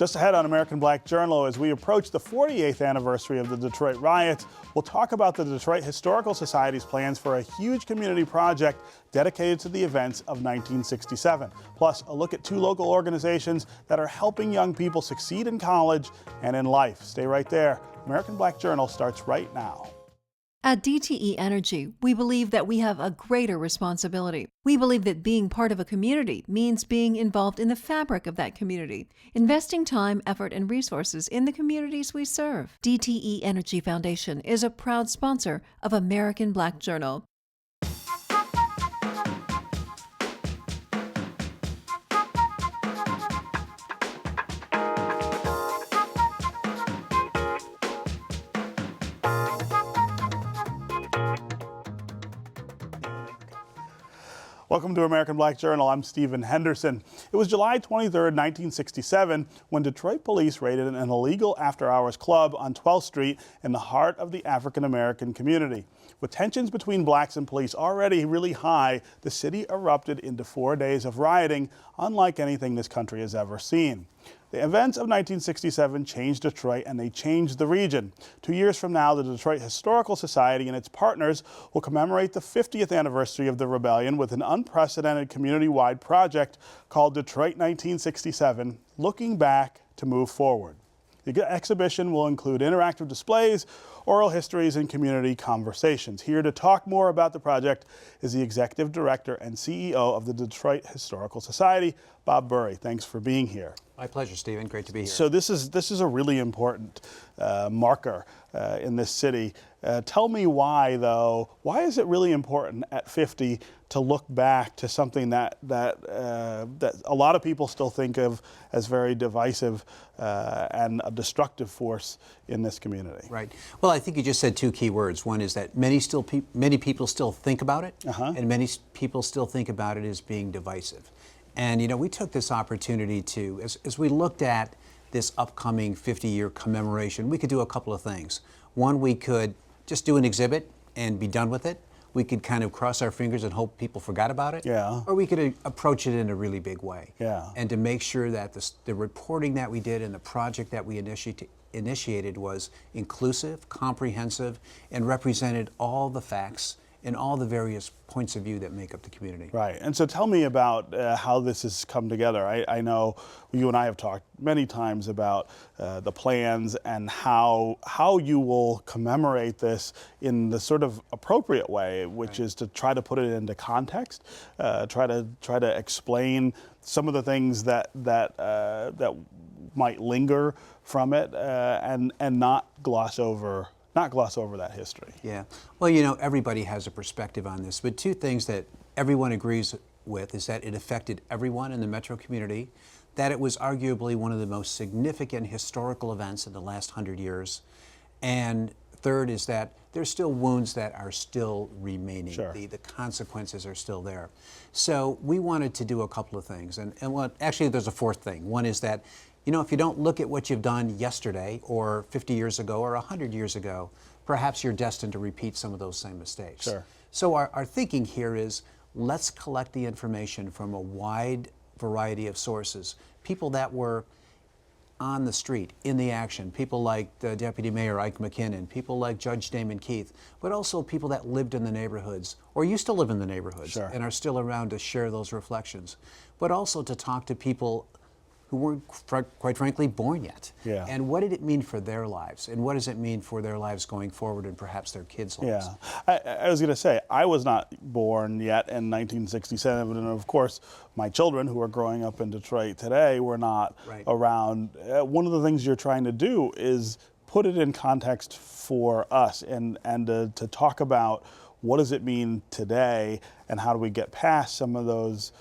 Just ahead on American Black Journal, as we approach the 48th anniversary of the Detroit riots, we'll talk about the Detroit Historical Society's plans for a huge community project dedicated to the events of 1967. Plus, a look at two local organizations that are helping young people succeed in college and in life. Stay right there. American Black Journal starts right now. At DTE Energy, we believe that we have a greater responsibility. We believe that being part of a community means being involved in the fabric of that community, investing time, effort, and resources in the communities we serve. DTE Energy Foundation is a proud sponsor of American Black Journal. Welcome to American Black Journal. I'm Stephen Henderson. It was July 23, 1967, when Detroit police raided an illegal after-hours club on 12th Street in the heart of the African-American community. With tensions between blacks and police already really high, the city erupted into 4 days of rioting, unlike anything this country has ever seen. The events of 1967 changed Detroit, and they changed the region. 2 years from now, the Detroit Historical Society and its partners will commemorate the 50th anniversary of the rebellion with an unprecedented community-wide project called Detroit 1967, Looking Back to Move Forward. The exhibition will include interactive displays, oral histories, and community conversations. Here to talk more about the project is the Executive Director and CEO of the Detroit Historical Society, Bob Burry. Thanks for being here. My pleasure, Stephen. Great to be here. So this is a really important marker in this city. Tell me why, though. Why is it really important at 50 to look back to something that a lot of people still think of as very divisive and a destructive force in this community? Right. Well, I think you just said two key words. One is that many people still think about it, and many people still think about it as being divisive. And, you know, we took this opportunity to, as we looked at this upcoming 50-year commemoration, we could do a couple of things. One, we could just do an exhibit and be done with it. We could kind of cross our fingers and hope people forgot about it. Yeah. Or we could approach it in a really big way. Yeah. And to make sure that the reporting that we did and the project that we initiated was inclusive, comprehensive, and represented all the facts and all the various points of view that make up the community. Right. And so tell me about how this has come together. I know you and I have talked many times about the plans and how you will commemorate this in the sort of appropriate way, which is to try to put it into context, try to explain some of the things that might linger from it, and not gloss over that history. Yeah. Well, you know, everybody has a perspective on this, but two things that everyone agrees with is that it affected everyone in the metro community, that it was arguably one of the most significant historical events in the last 100 years, and third is that there's still wounds that are still remaining. Sure. The consequences are still there. So we wanted to do a couple of things, and actually there's a fourth thing. One is that, you know, if you don't look at what you've done yesterday or 50 years ago or 100 years ago, perhaps you're destined to repeat some of those same mistakes. Sure. So our thinking here is, let's collect the information from a wide variety of sources. People that were on the street, in the action, people like the Deputy Mayor Ike MacKinnon, people like Judge Damon Keith, but also people that lived in the neighborhoods, or used to live in the neighborhoods, Sure. and are still around to share those reflections, but also to talk to people who weren't, quite frankly, born yet. Yeah. And what did it mean for their lives? And what does it mean for their lives going forward and perhaps their kids' lives? Yeah. I was going to say, I was not born yet in 1967, and of course, my children who are growing up in Detroit today were not around. One of the things you're trying to do is put it in context for us and to talk about what does it mean today and how do we get past some of those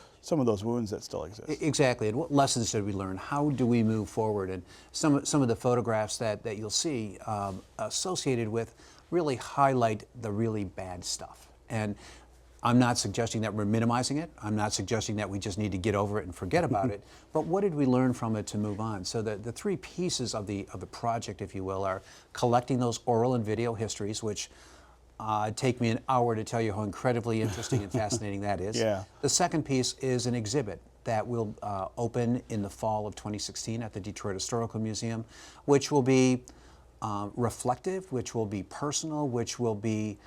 wounds that still exist. Exactly, and what lessons should we learn? How do we move forward? And some of the photographs that you'll see associated with really highlight the really bad stuff. And I'm not suggesting that we're minimizing it. I'm not suggesting that we just need to get over it and forget about it. But what did we learn from it to move on? So the three pieces of the project, if you will, are collecting those oral and video histories, which take me an hour to tell you how incredibly interesting and fascinating that is. Yeah. The second piece is an exhibit that will open in the fall of 2016 at the Detroit Historical Museum, which will be reflective, which will be personal, which will be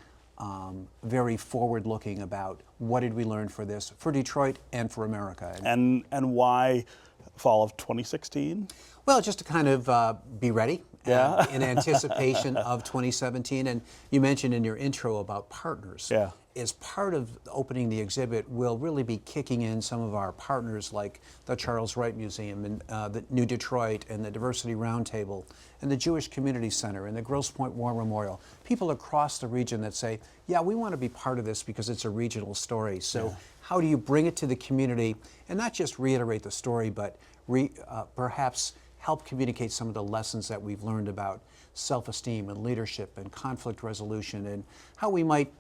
very forward-looking about what did we learn for this, for Detroit and for America. And why fall of 2016? Well, just to kind of be ready Yeah. in anticipation of 2017. And you mentioned in your intro about partners. Yeah. As part of opening the exhibit, we'll really be kicking in some of our partners like the Charles Wright Museum and the New Detroit and the Diversity Roundtable and the Jewish Community Center and the Grosse Pointe War Memorial. People across the region that say, yeah, we want to be part of this because it's a regional story. So how do you bring it to the community and not just reiterate the story, but perhaps help communicate some of the lessons that we've learned about self-esteem and leadership and conflict resolution and how we might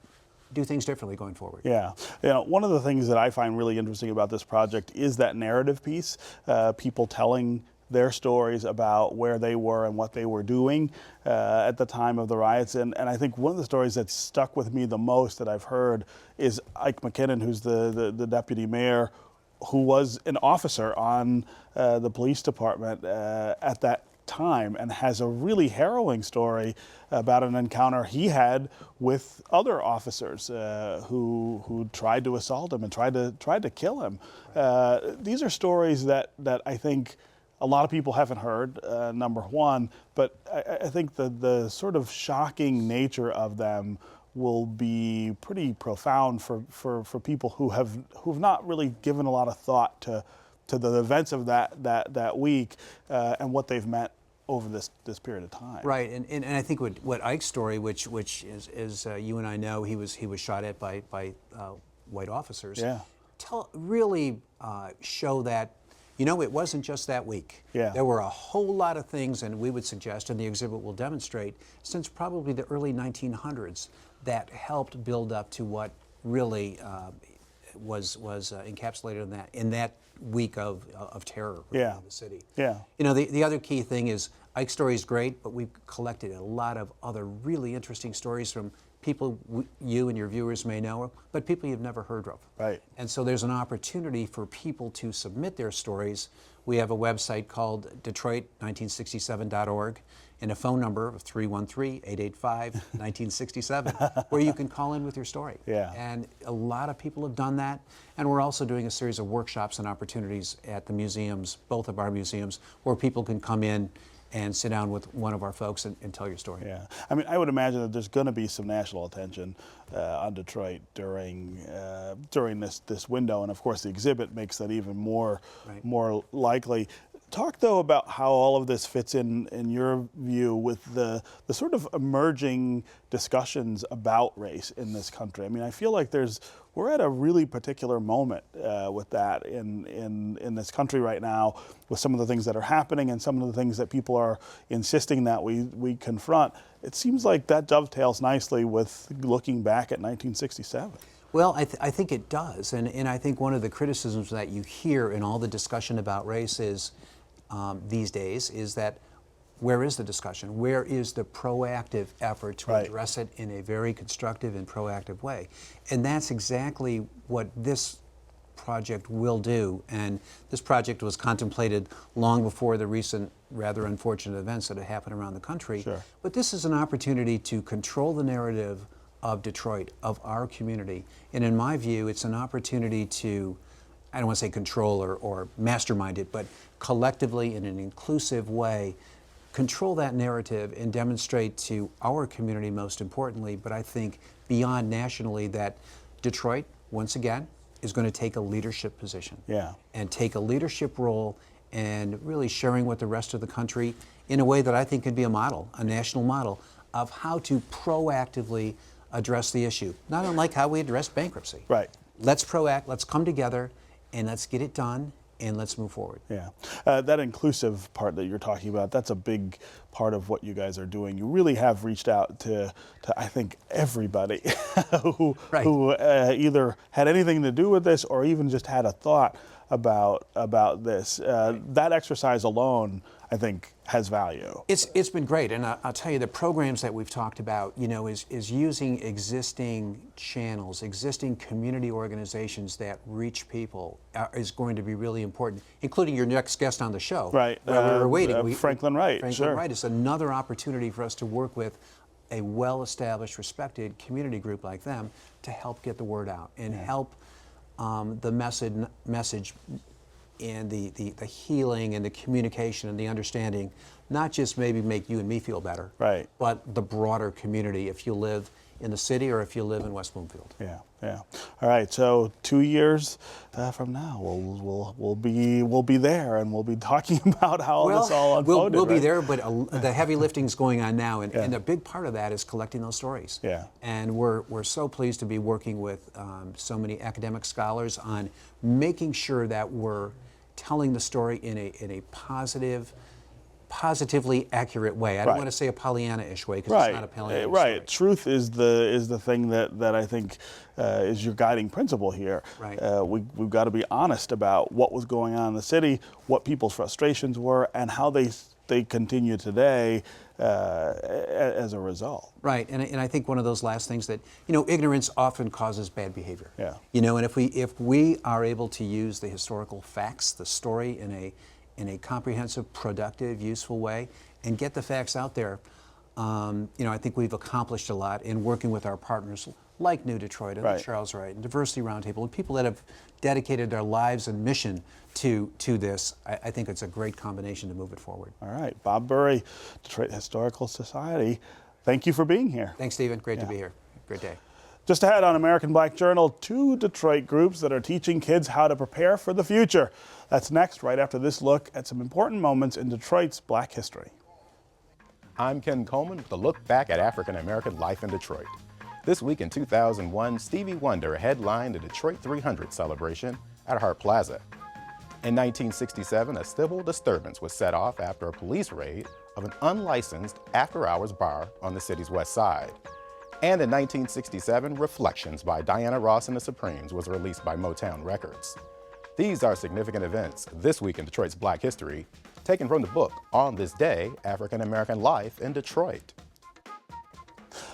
do things differently going forward. Yeah. One of the things that I find really interesting about this project is that narrative piece, people telling their stories about where they were and what they were doing at the time of the riots. And I think one of the stories that stuck with me the most that I've heard is Ike MacKinnon, who's the deputy mayor, who was an officer on the police department at that time and has a really harrowing story about an encounter he had with other officers who tried to assault him and tried to kill him. These are stories that I think a lot of people haven't heard, number one, but I think the sort of shocking nature of them will be pretty profound for people who've not really given a lot of thought to the events of that week and what they've meant over this period of time. Right, and I think what Ike's story, which is you and I know, he was shot at by white officers. Yeah. Really show that, it wasn't just that week. Yeah. There were a whole lot of things, and we would suggest, and the exhibit will demonstrate, since probably the early 1900s, that helped build up to what really was encapsulated in that week of terror in the city. Yeah. The other key thing is Ike's story is great, but we've collected a lot of other really interesting stories from people you and your viewers may know, but people you've never heard of. Right. And so there's an opportunity for people to submit their stories. We have a website called Detroit1967.org and a phone number of 313-885-1967 where you can call in with your story. Yeah. And a lot of people have done that. And we're also doing a series of workshops and opportunities at the museums, both of our museums, where people can come in and sit down with one of our folks and tell your story. Yeah, I mean, I would imagine that there's going to be some national attention on Detroit during this window, and of course the exhibit makes that even more likely. Talk though about how all of this fits in your view with the sort of emerging discussions about race in this country. I mean, I feel like we're at a really particular moment with that in this country right now, with some of the things that are happening and some of the things that people are insisting that we confront. It seems like that dovetails nicely with looking back at 1967. Well, I think it does, and I think one of the criticisms that you hear in all the discussion about race is these days is that where is the discussion? Where is the proactive effort to address it in a very constructive and proactive way? And that's exactly what this project will do. And this project was contemplated long before the recent rather unfortunate events that have happened around the country. Sure. But this is an opportunity to control the narrative of Detroit, of our community. And in my view, it's an opportunity to, I don't want to say control or mastermind it, but collectively in an inclusive way, control that narrative and demonstrate to our community most importantly, but I think beyond nationally, that Detroit, once again, is going to take a leadership position. Yeah. And take a leadership role and really sharing with the rest of the country in a way that I think could be a model, a national model, of how to proactively address the issue. Not unlike how we address bankruptcy. Right. Let's let's come together and let's get it done and let's move forward. Yeah, that inclusive part that you're talking about, that's a big part of what you guys are doing. You really have reached out to I think, everybody who either had anything to do with this or even just had a thought about this. That exercise alone, I think, has value. It's been great, and I'll tell you, the programs that we've talked about, is using existing channels, existing community organizations that reach people is going to be really important, including your next guest on the show. Right. Where we were waiting. Franklin-Wright. Franklin-Wright is another opportunity for us to work with a well-established, respected community group like them to help get the word out and help the message and the healing and the communication and the understanding, not just maybe make you and me feel better, right, but the broader community if you live in the city or if you live in West Bloomfield. Yeah, yeah. All right. So 2 years from now, we'll be there, and we'll be talking about how this all unfolded. We'll be right? there, but the heavy lifting's going on now, and a big part of that is collecting those stories. Yeah. And we're so pleased to be working with so many academic scholars on making sure that we're telling the story in a positively accurate way. I don't want to say a Pollyanna-ish way, because it's not a Pollyanna Right. story. Truth is the thing that I think is your guiding principle here. Right. We've got to be honest about what was going on in the city, what people's frustrations were, and how they continue today as a result. Right, and I think one of those last things that, ignorance often causes bad behavior. Yeah. And if we are able to use the historical facts, the story in a comprehensive, productive, useful way, and get the facts out there, I think we've accomplished a lot in working with our partners like New Detroit and the Charles Wright and Diversity Roundtable, and people that have dedicated their lives and mission to this. I think it's a great combination to move it forward. All right. Bob Burry, Detroit Historical Society, thank you for being here. Thanks, Stephen. Great to be here. Great day. Just ahead on American Black Journal, 2 Detroit groups that are teaching kids how to prepare for the future. That's next, right after this look at some important moments in Detroit's Black history. I'm Ken Coleman with a look back at African American life in Detroit. This week in 2001, Stevie Wonder headlined the Detroit 300 celebration at Hart Plaza. In 1967, a civil disturbance was set off after a police raid of an unlicensed after-hours bar on the city's west side. And in 1967, Reflections by Diana Ross and the Supremes was released by Motown Records. These are significant events this week in Detroit's Black history, taken from the book On This Day, African American Life in Detroit.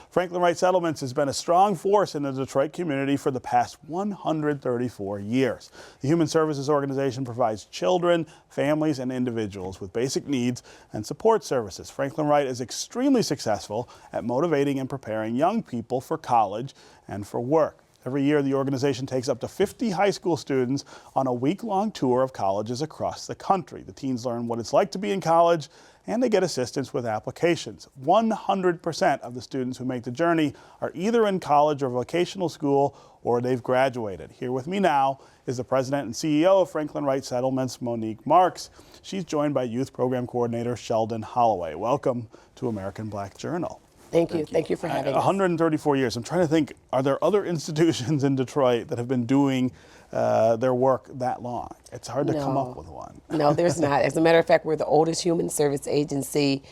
Franklin-Wright Settlements has been a strong force in the Detroit community for the past 134 years. The Human Services Organization provides children, families, and individuals with basic needs and support services. Franklin-Wright is extremely successful at motivating and preparing young people for college and for work. Every year, the organization takes up to 50 high school students on a week-long tour of colleges across the country. The teens learn what it's like to be in college, and they get assistance with applications. 100% of the students who make the journey are either in college or vocational school, or they've graduated. Here with me now is the president and CEO of Franklin-Wright Settlements, Monique Marks. She's joined by Youth Program Coordinator Sheldon Holloway. Welcome to American Black Journal. Thank you. Thank you for having us. 134 years. I'm trying to think, are there other institutions in Detroit that have been doing their work that long? It's hard to come up with one. No, there's not. As a matter of fact, we're the oldest human service agency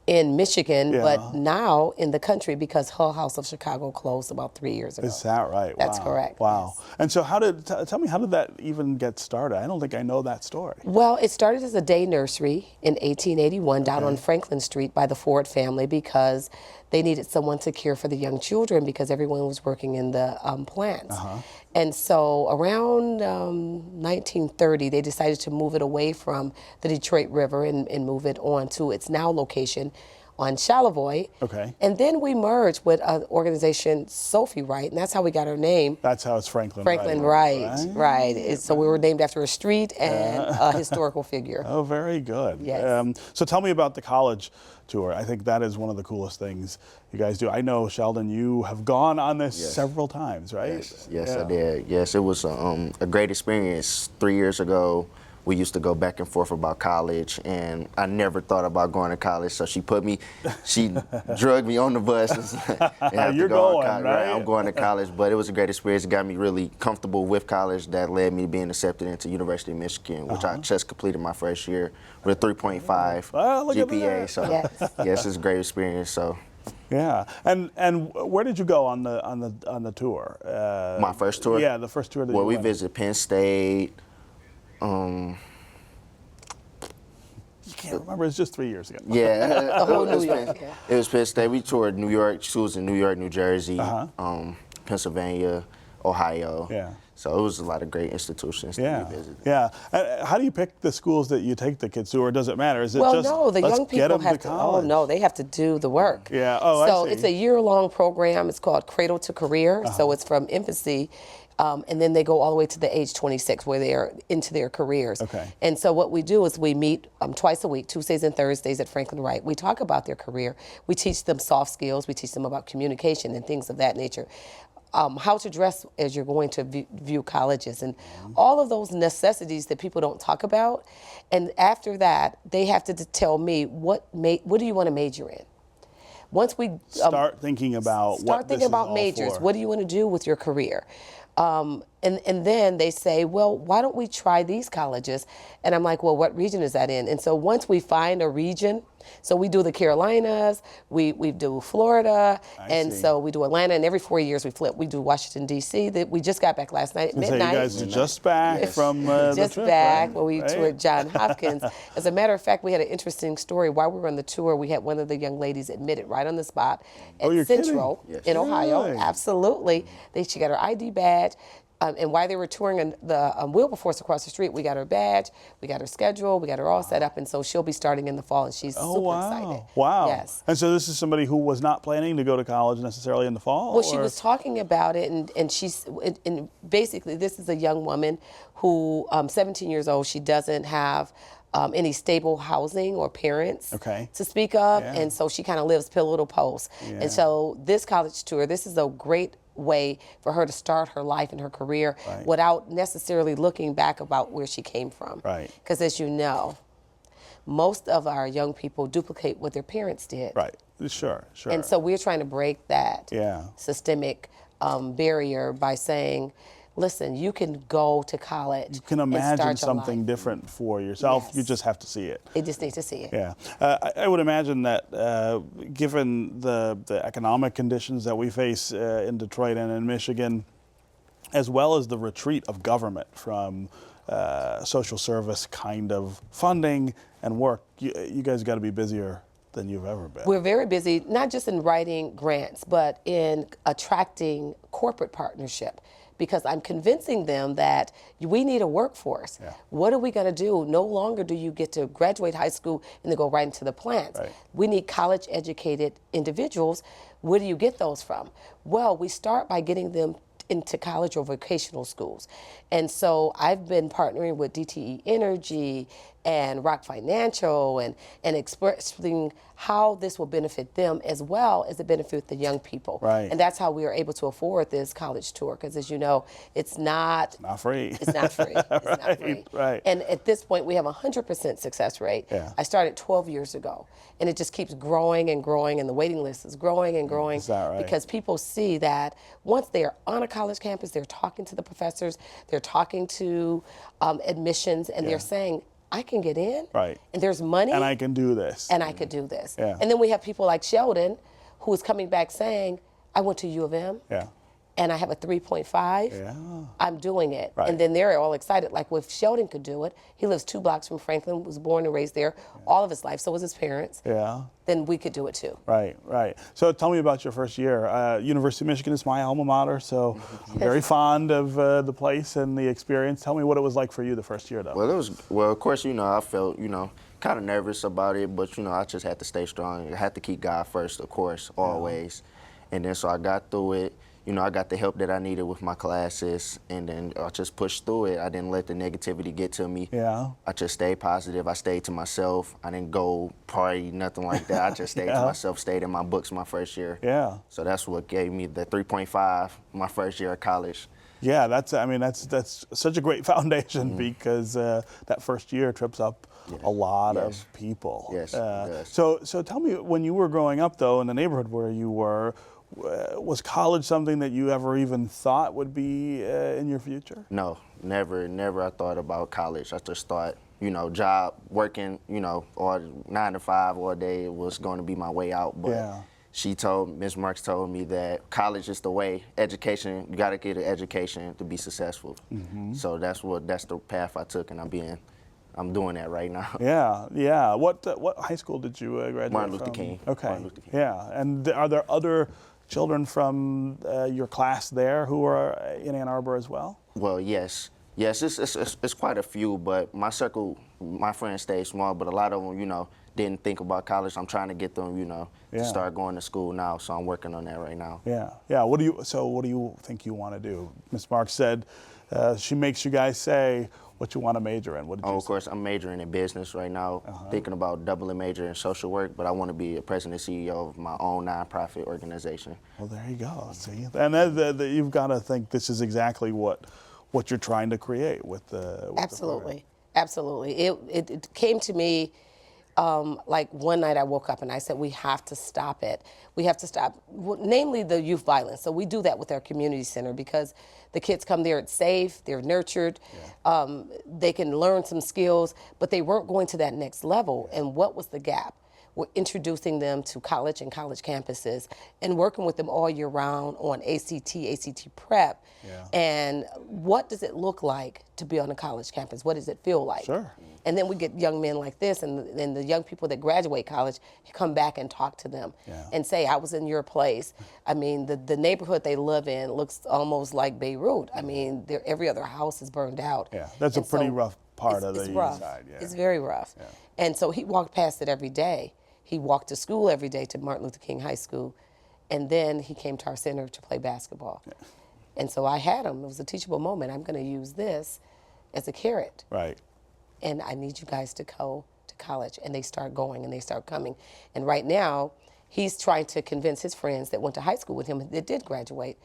in Michigan, but now in the country, because Hull House of Chicago closed about 3 years ago. Is that right? That's correct. Wow. Yes. And so tell me, how did that even get started? I don't think I know that story. Well, it started as a day nursery in 1881 down on Franklin Street by the Ford family, because they needed someone to care for the young children because everyone was working in the plants. And so around 1930, they decided to move it away from the Detroit River and move it on to its now location on Charlevoix. Okay. And then we merged with an organization, Sophie Wright, and that's how we got our name. That's how it's Franklin-Wright. Franklin-Wright, right. So we were named after a street and a historical figure. Oh, very good. Yes. So tell me about the college tour. I think that is one of the coolest things you guys do. I know, Sheldon, you have gone on this several times, right? Yes, I did. Yes, it was a great experience. 3 years ago, we used to go back and forth about college, and I never thought about going to college. So she drugged me on the bus. And You're going, right? I'm going to college, but it was a great experience. It got me really comfortable with college. That led me being accepted into University of Michigan, which I just completed my first year with a 3.5 GPA. So yes, it's a great experience. So. Yeah, and where did you go on the tour? My first tour? Yeah, the first tour that we went. visited Penn State, You can't remember. It's just 3 years ago. Yeah, The whole New York. Yeah. it was Penn State. We toured New York. She was in New York, New Jersey, Pennsylvania, Ohio. Yeah. So it was a lot of great institutions that we visited. Yeah. How do you pick the schools that you take the kids to, or does it matter? Is it Well, just no, the let's young get people them have to to. Oh college? no, they have to do the work. Yeah. Oh, so I see. it's a year-long program. It's called Cradle to Career. So it's from infancy, and then they go all the way to the age 26, where they are into their careers. Okay. And so what we do is we meet twice a week, Tuesdays and Thursdays at Franklin-Wright. We talk about their career. We teach them soft skills. We teach them about communication and things of that nature. How to dress as you're going to view colleges, and all of those necessities that people don't talk about. And after that, they have to tell me what do you want to major in. Once we start thinking about what this is all majors, for. what do you want to do with your career? And then they say, well, why don't we try these colleges? And I'm like, well, what region is that in? And so once we find a region, so we do the Carolinas, we do Florida, and see. so we do Atlanta, and every 4 years we flip. We do Washington, D.C. We just got back last night at midnight. So you guys are just back from the Just trip, back right? when we toured Johns Hopkins. As a matter of fact, we had an interesting story. While we were on the tour, we had one of the young ladies admitted right on the spot at you're Central in Ohio. Really? Absolutely. She got her ID badge. And while they were touring the Wilberforce across the street, we got her badge, we got her schedule, we got her all set up, and so she'll be starting in the fall, and she's super excited. Wow. Yes. And so this is somebody who was not planning to go to college necessarily in the fall? Well, she or- was talking about it, and basically this is a young woman who, 17 years old, she doesn't have any stable housing or parents to speak of, and so she kind of lives pillow to post. And so this college tour, this is a great way for her to start her life and her career without necessarily looking back about where she came from. Right. Because as you know, most of our young people duplicate what their parents did. Right. Sure. And so we're trying to break that systemic barrier by saying, listen, you can go to college. You can and imagine start your something life. different for yourself. Yes. You just have to see it. They just need to see it. Yeah. I would imagine that given the economic conditions that we face in Detroit and in Michigan, as well as the retreat of government from social service kind of funding and work, you guys got to be busier than you've ever been. We're very busy, not just in writing grants, but in attracting corporate partnership. Because I'm convincing them that we need a workforce. What are we going to do? No longer do you get to graduate high school and then go right into the plants. We need college-educated individuals. Where do you get those from? Well, we start by getting them into college or vocational schools. And so I've been partnering with DTE Energy and Rock Financial and expressing how this will benefit them as well as it benefit the young people. Right. And that's how we are able to afford this college tour, because as you know, it's not free. It's not free. It's not free. Right. And at this point, we have a 100% success rate. I started 12 years ago, and it just keeps growing and growing, and the waiting list is growing and growing. Is that right? Because people see that once they're on a college campus, they're talking to the professors, they're talking to admissions, and they're saying, I can get in, and there's money, and I can do this, and I could do this. Yeah. And then we have people like Sheldon, who is coming back saying, I went to U of M, and I have a 3.5. I'm doing it. And then they're all excited. Like, well, if Sheldon could do it, he lives 2 blocks from Franklin, was born and raised there all of his life, so was his parents. Then we could do it too. Right. So tell me about your first year. University of Michigan is my alma mater, so I'm very fond of the place and the experience. Tell me what it was like for you the first year, though. Well, of course, I felt, kind of nervous about it, but, I just had to stay strong. I had to keep God first, of course, always. And then so I got through it. I got the help that I needed with my classes, and then I just pushed through it. I didn't let the negativity get to me. I just stayed positive. I stayed to myself. I didn't go party, nothing like that. I just stayed to myself, stayed in my books my first year. So that's what gave me the 3.5 my first year of college. Yeah, that's such a great foundation because that first year trips up a lot of people. Yes, it does. So tell me, when you were growing up, though, in the neighborhood where you were, was college something that you ever even thought would be in your future? No, never I thought about college. I just thought, job, working, all 9 to 5 all day was going to be my way out. But Ms. Marks told me that college is the way. Education, you got to get an education to be successful. So that's the path I took, and I'm doing that right now. Yeah. What high school did you graduate Martin Luther from? King. Okay. Martin Luther King. Yeah. And are there other children from your class there who are in Ann Arbor as well? Well, yes. Yes, it's quite a few, but my circle, my friends stay small, but a lot of them, didn't think about college. I'm trying to get them, to start going to school now, so I'm working on that right now. Yeah. What do you think you want to do? Ms. Marks said she makes you guys say what you want to major in. What did you say? Of course, I'm majoring in business right now, thinking about doubling major in social work, but I want to be a president and CEO of my own nonprofit organization. Well, there you go. See, and you've got to think this is exactly what you're trying to create with the Absolutely. Absolutely. It came to me like one night I woke up and I said, we have to stop it. We have to stop, namely the youth violence. So we do that with our community center because the kids come there, it's safe, they're nurtured, they can learn some skills, but they weren't going to that next level. And what was the gap? We're introducing them to college and college campuses and working with them all year round on ACT prep. And what does it look like to be on a college campus? What does it feel like? Sure. And then we get young men like this, and the young people that graduate college come back and talk to them and say, I was in your place. I mean, the neighborhood they live in looks almost like Beirut. I mean, every other house is burned out. Yeah, that's a pretty rough part of the east rough. side. Yeah. It's very rough. And so he walked past it every day. He walked to school every day to Martin Luther King High School, and then he came to our center to play basketball. And so I had him. It was a teachable moment. I'm going to use this as a carrot. Right. And I need you guys to go to college. And they start going and they start coming. And right now, he's trying to convince his friends that went to high school with him that did graduate,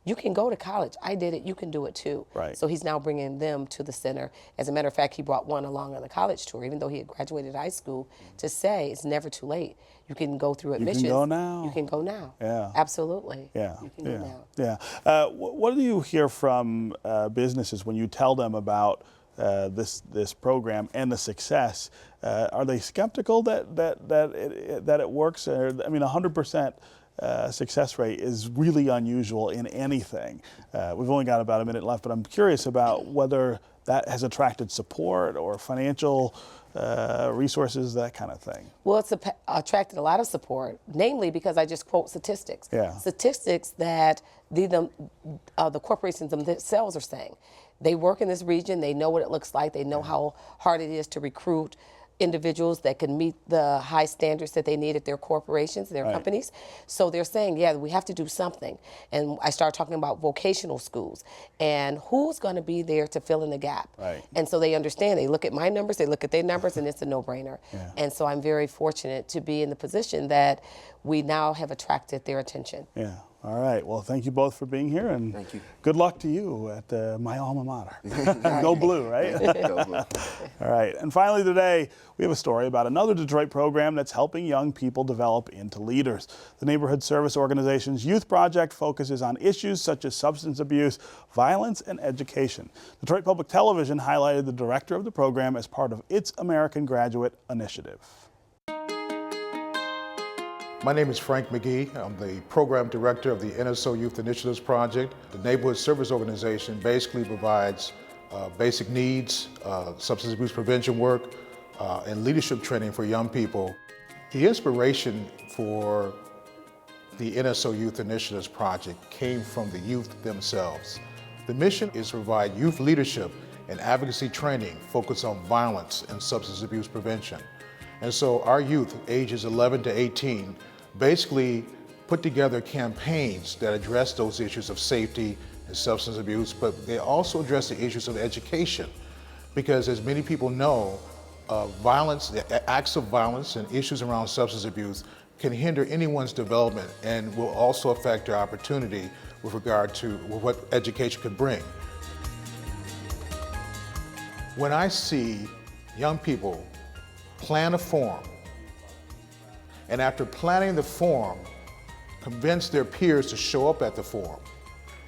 you can go to college. I did it. You can do it too. Right. So he's now bringing them to the center. As a matter of fact, he brought one along on the college tour, even though he had graduated high school, to say it's never too late. You can go through admissions. You can go now. You can go now. Yeah. Absolutely. Yeah. You can go now. Yeah. What do you hear from businesses when you tell them about this program and the success? Are they skeptical that it works? I mean, 100%. Success rate is really unusual in anything. We've only got about a minute left, but I'm curious about whether that has attracted support or financial resources, that kind of thing. Well, it's attracted a lot of support, namely because I just quote statistics. Statistics that the corporations themselves are saying. They work in this region, they know what it looks like, they know how hard it is to recruit individuals that can meet the high standards that they need at their corporations, their companies. So they're saying, yeah, we have to do something. And I started talking about vocational schools and who's going to be there to fill in the gap. And so they understand. They look at my numbers, they look at their numbers, and it's a no-brainer. And so I'm very fortunate to be in the position that we now have attracted their attention. Yeah. All right. Well, thank you both for being here, and thank you. Good luck to you at my alma mater. Go Blue, right? Go Blue. All right. And finally today, we have a story about another Detroit program that's helping young people develop into leaders. The Neighborhood Service Organization's Youth Project focuses on issues such as substance abuse, violence, and education. Detroit Public Television highlighted the director of the program as part of its American Graduate Initiative. My name is Frank McGee. I'm the program director of the NSO Youth Initiatives Project. The Neighborhood Service Organization basically provides basic needs, substance abuse prevention work, and leadership training for young people. The inspiration for the NSO Youth Initiatives Project came from the youth themselves. The mission is to provide youth leadership and advocacy training focused on violence and substance abuse prevention. And so our youth, ages 11 to 18, basically put together campaigns that address those issues of safety and substance abuse, but they also address the issues of education. Because as many people know, violence, acts of violence and issues around substance abuse can hinder anyone's development and will also affect their opportunity with regard to what education could bring. When I see young people plan a forum, and after planning the forum, convince their peers to show up at the forum,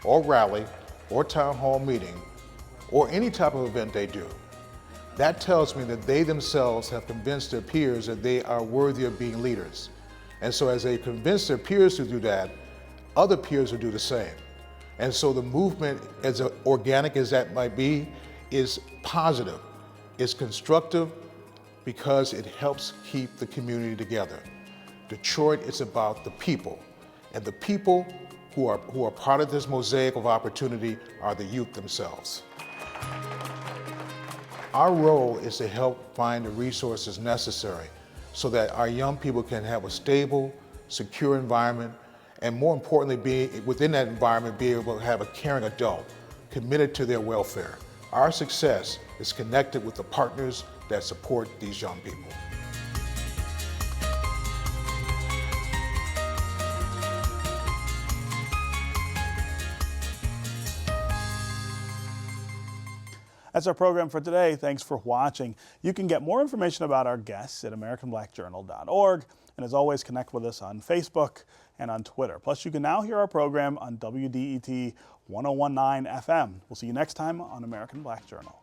or rally, or town hall meeting, or any type of event they do, that tells me that they themselves have convinced their peers that they are worthy of being leaders. And so as they convince their peers to do that, other peers will do the same. And so the movement, as organic as that might be, is positive. It's constructive because it helps keep the community together. Detroit is about the people. And the people who are part of this mosaic of opportunity are the youth themselves. Our role is to help find the resources necessary so that our young people can have a stable, secure environment, and more importantly, within that environment, be able to have a caring adult committed to their welfare. Our success is connected with the partners that support these young people. That's our program for today. Thanks for watching. You can get more information about our guests at AmericanBlackJournal.org. And as always, connect with us on Facebook and on Twitter. Plus, you can now hear our program on WDET 1019 FM. We'll see you next time on American Black Journal.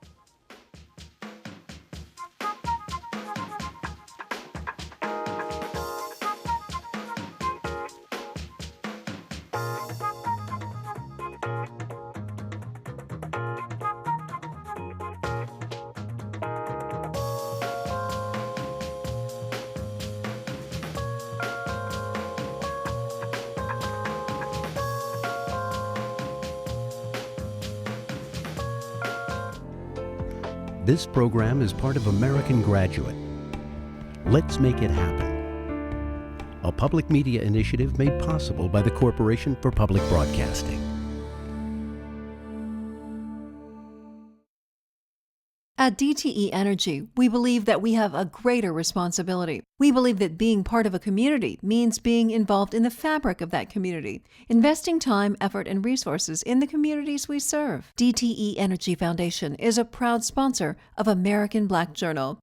This program is part of American Graduate. Let's make it happen. A public media initiative made possible by the Corporation for Public Broadcasting. At DTE Energy, we believe that we have a greater responsibility. We believe that being part of a community means being involved in the fabric of that community, investing time, effort, and resources in the communities we serve. DTE Energy Foundation is a proud sponsor of American Black Journal.